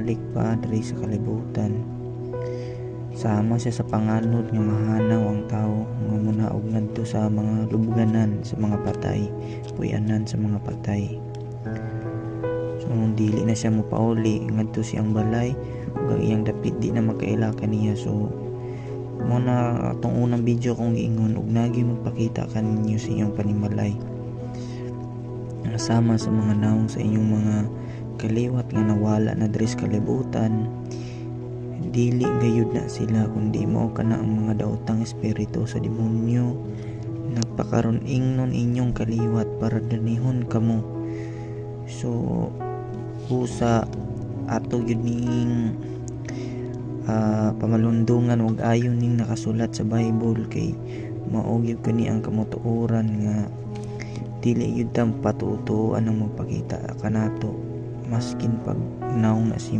balik pa diri sa kalibutan. Sama siya sa panganod nga mahanaw ang tao nga munaog ngadto sa mga lubganan sa mga patay, puy-anan sa mga patay. So dili na siya mopauli ngadto siyang balay ug ang iyang dapit di na makaila kaniya. So mo na atong unang video kong giingon ug nagi magpakita kaninyo sa inyong panimalay. Sama sa mga naong sa inyong mga kaliwat nga nawala na diri sa kalibutan, dili gayud na sila kundi mao kana ang mga daotang espiritu sa demonyo nagpakaron ingnon inyong kaliwat para danihon kamo. So usa ato yun ning pamalundungan ug ayon ning nakasulat sa Bible kay mao gyud kani ang kamutuoran nga dili yun tam patutuan ang magpakita kanato maskin pag naong na si